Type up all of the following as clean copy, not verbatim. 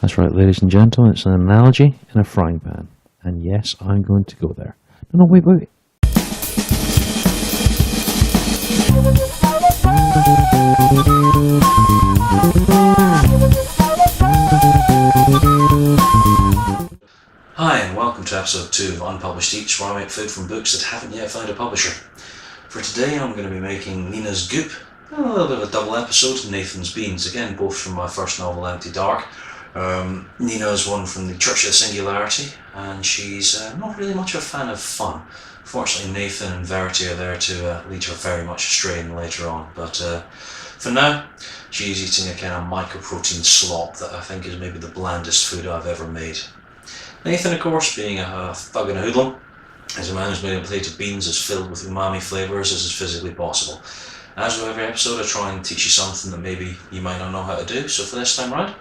That's right, ladies and gentlemen, it's an analogy in a frying pan. And yes, I'm going to go there. No, wait. Hi, and welcome to episode 2 of Unpublished Eats, where I make food from books that haven't yet found a publisher. For today, I'm going to be making Nina's Goop, a little bit of a double episode, Nathan's Beans, again, both from my first novel, Empty Dark. Nina is one from the Church of the Singularity, and she's not really much of a fan of fun. Fortunately, Nathan and Verity are there to lead her very much astray later on, but for now, she's eating a kind of micro-protein slop that I think is maybe the blandest food I've ever made. Nathan, of course, being a thug and a hoodlum, is a man who's made a plate of beans as filled with umami flavours as is physically possible. As with every episode, I try and teach you something that maybe you might not know how to do, so for this time round,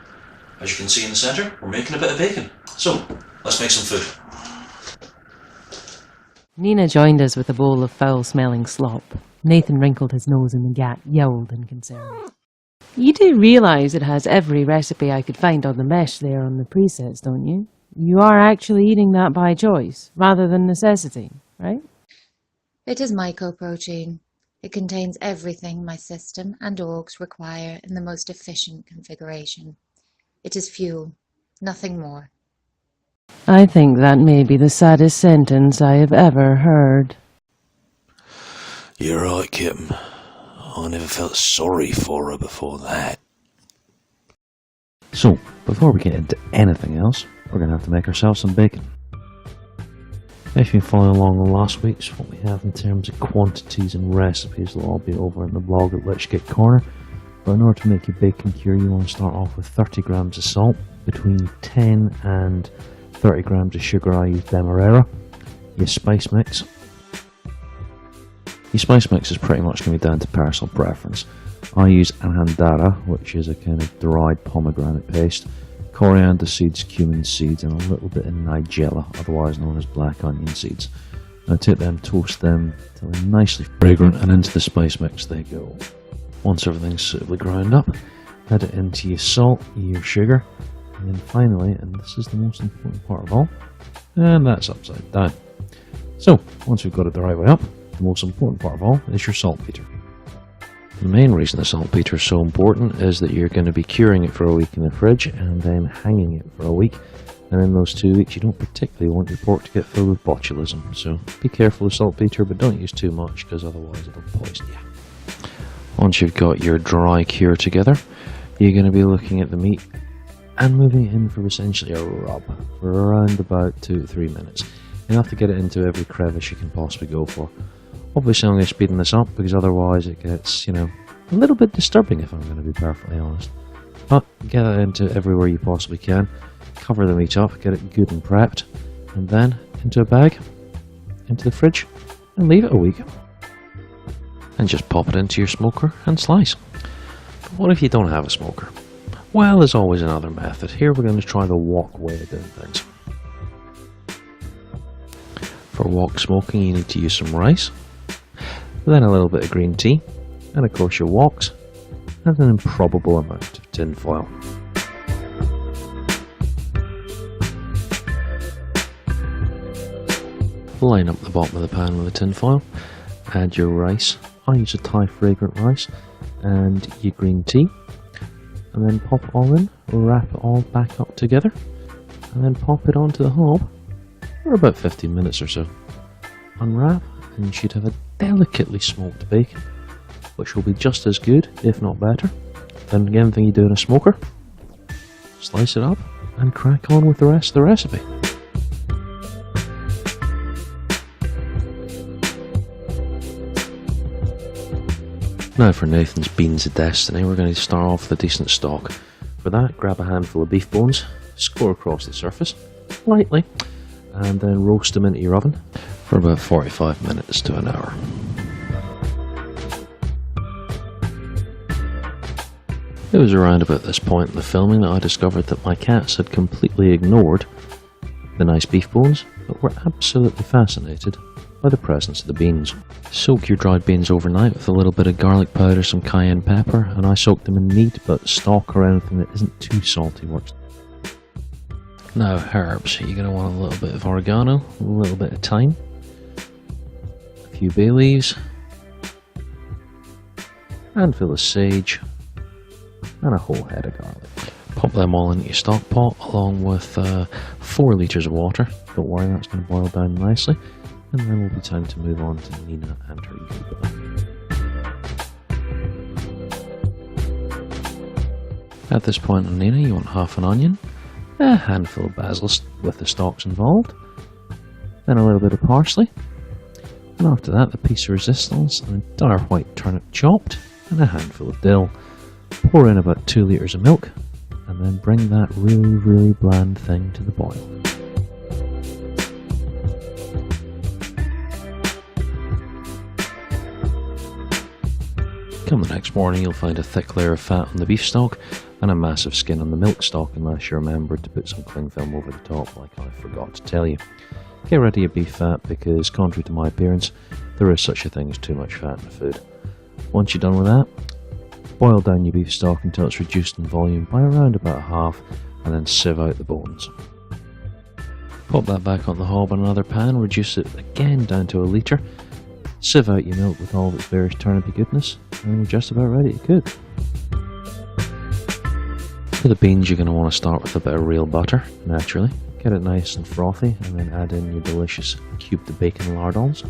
as you can see in the centre, we're making a bit of bacon. So, let's make some food. Nina joined us with a bowl of foul-smelling slop. Nathan wrinkled his nose in the gap, yowled in concern. You do realise it has every recipe I could find on the mesh there on the presets, don't you? You are actually eating that by choice, rather than necessity, right? It is mycoprotein. It contains everything my system and orgs require in the most efficient configuration. It is fuel, nothing more. I think that may be the saddest sentence I have ever heard. You're right, Kitten. I never felt sorry for her before that. So, before we get into anything else, we're going to have to make ourselves some bacon. If you've been following along last week's, what we have in terms of quantities and recipes will all be over in the blog at Let's Get Corner. But in order to make your bacon cure, you want to start off with 30 grams of salt, between 10 and 30 grams of sugar. I use Demerara. Your spice mix. Your spice mix is pretty much going to be down to personal preference. I use Anhandara, which is a kind of dried pomegranate paste, coriander seeds, cumin seeds, and a little bit of nigella, otherwise known as black onion seeds. Now take them, toast them till they're nicely fragrant, and into the spice mix they go. Once everything's suitably ground up, add it into your salt, your sugar, and then finally, and this is the most important part of all, and that's upside down. So, once we've got it the right way up, the most important part of all is your saltpeter. The main reason the saltpeter is so important is that you're going to be curing it for a week in the fridge and then hanging it for a week, and in those 2 weeks you don't particularly want your pork to get filled with botulism, so be careful with saltpeter, but don't use too much because otherwise it'll poison you. Once you've got your dry cure together, you're going to be looking at the meat and moving it in for essentially a rub for around about 2 to 3 minutes. Enough to get it into every crevice you can possibly go for. Obviously I'm going to be speeding this up because otherwise it gets, a little bit disturbing if I'm going to be perfectly honest. But get it into everywhere you possibly can, cover the meat up, get it good and prepped, and then into a bag, into the fridge, and leave it a week. And just pop it into your smoker and slice. But what if you don't have a smoker? Well, there's always another method. Here we're going to try the wok way of doing things. For wok smoking you need to use some rice, then a little bit of green tea, and of course your woks, and an improbable amount of tin foil. Line up the bottom of the pan with the tin foil, add your rice, I use a Thai fragrant rice, and your green tea, and then pop it all in, wrap it all back up together, and then pop it onto the hob for about 15 minutes or so. Unwrap, and you should have a delicately smoked bacon, which will be just as good, if not better, than anything you do in a smoker. Slice it up, and crack on with the rest of the recipe. Now for Nathan's Beans of Destiny, we're going to start off with a decent stock. For that, grab a handful of beef bones, score across the surface, lightly, and then roast them into your oven for about 45 minutes to an hour. It was around about this point in the filming that I discovered that my cats had completely ignored the nice beef bones, but were absolutely fascinated by the presence of the beans. Soak your dried beans overnight with a little bit of garlic powder, some cayenne pepper, and I soak them in meat, but stock or anything that isn't too salty works. Now herbs, you're going to want a little bit of oregano, a little bit of thyme, a few bay leaves, a handful of sage, and a whole head of garlic. Pop them all into your stock pot along with 4 litres of water. Don't worry, that's going to boil down nicely. And then will be time to move on to Nina and her goop. At this point on Nina, you want half an onion, a handful of basil with the stalks involved, then a little bit of parsley, and after that a piece of resistance, an entire white turnip chopped, and a handful of dill. Pour in about 2 litres of milk, and then bring that really bland thing to the boil. Come the next morning, you'll find a thick layer of fat on the beef stock and a massive skin on the milk stock, unless you remembered to put some cling film over the top, like I forgot to tell you. Get ready your beef fat, because contrary to my appearance, there is such a thing as too much fat in the food. Once you're done with that, boil down your beef stock until it's reduced in volume by around about half, and then sieve out the bones. Pop that back on the hob on another pan, reduce it again down to 1 litre, sieve out your milk with all of its various turnipy goodness, and you're just about ready to cook. For the beans, you're going to want to start with a bit of real butter, naturally. Get it nice and frothy, and then add in your delicious cubed bacon lardons.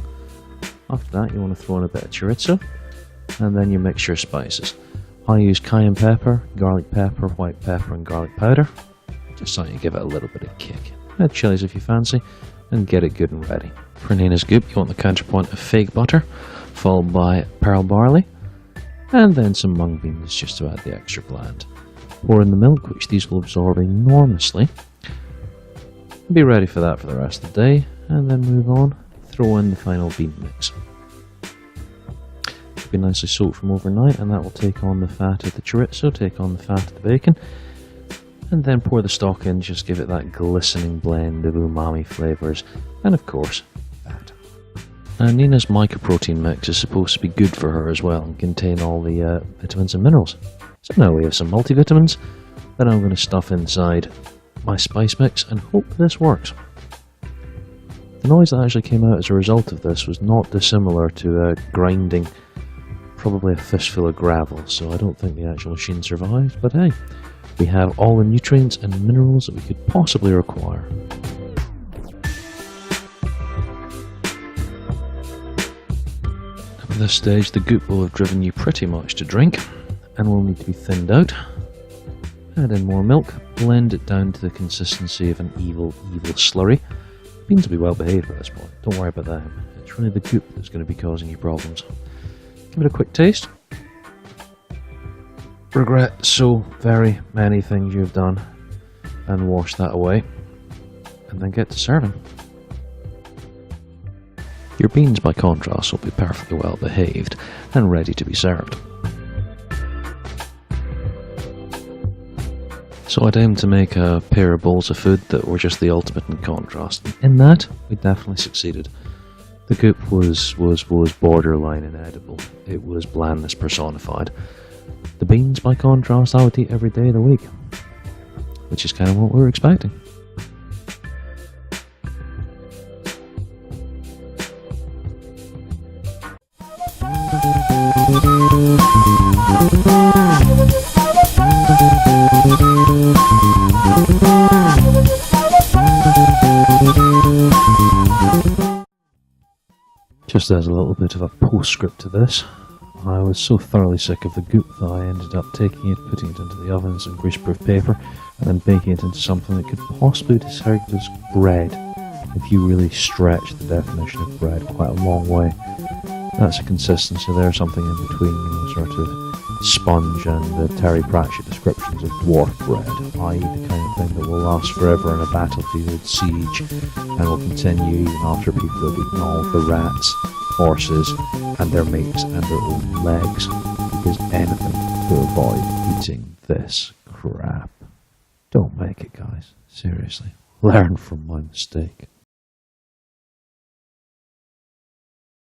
After that, you want to throw in a bit of chorizo, and then your mixture of spices. I use cayenne pepper, garlic pepper, white pepper, and garlic powder, just so you give it a little bit of kick. Add chilies if you fancy, and get it good and ready. For Nina's goop, you want the counterpoint of fig butter, followed by pearl barley, and then some mung beans just to add the extra bland. Pour in the milk, which these will absorb enormously. Be ready for that for the rest of the day, and then move on. Throw in the final bean mix. Should be nicely soaked from overnight, and that will take on the fat of the chorizo, take on the fat of the bacon, and then pour the stock in. Just give it that glistening blend of umami flavours, and of course, fat. Now, Nina's mycoprotein mix is supposed to be good for her as well, and contain all the vitamins and minerals. So now we have some multivitamins that I'm going to stuff inside my spice mix and hope this works. The noise that actually came out as a result of this was not dissimilar to grinding probably a fistful of gravel, so I don't think the actual machine survived, but hey, we have all the nutrients and minerals that we could possibly require. At this stage, the goop will have driven you pretty much to drink, and will need to be thinned out. Add in more milk, blend it down to the consistency of an evil slurry. Beans will be well behaved at this point, don't worry about that. It's really the goop that's going to be causing you problems. Give it a quick taste. Regret so very many things you've done, and wash that away, and then get to serving. Your beans, by contrast, will be perfectly well behaved and ready to be served. So I'd aim to make a pair of bowls of food that were just the ultimate in contrast. In that, we definitely succeeded. The goop was borderline inedible. It was blandness personified. The beans, by contrast, I would eat every day of the week, which is kind of what we were expecting. Just as a little bit of a postscript to this, I was so thoroughly sick of the goop that I ended up taking it, putting it into the oven in some greaseproof paper, and then baking it into something that could possibly be described as bread, if you really stretch the definition of bread quite a long way. That's a consistency there, something in between, sort of sponge and the Terry Pratchett descriptions of dwarf bread, i.e. the kind of thing that will last forever in a battlefield siege and will continue even after people have eaten all the rats, horses and their mates and their own legs, because anything to avoid eating this crap. Don't make it, guys. Seriously. Learn from my mistake.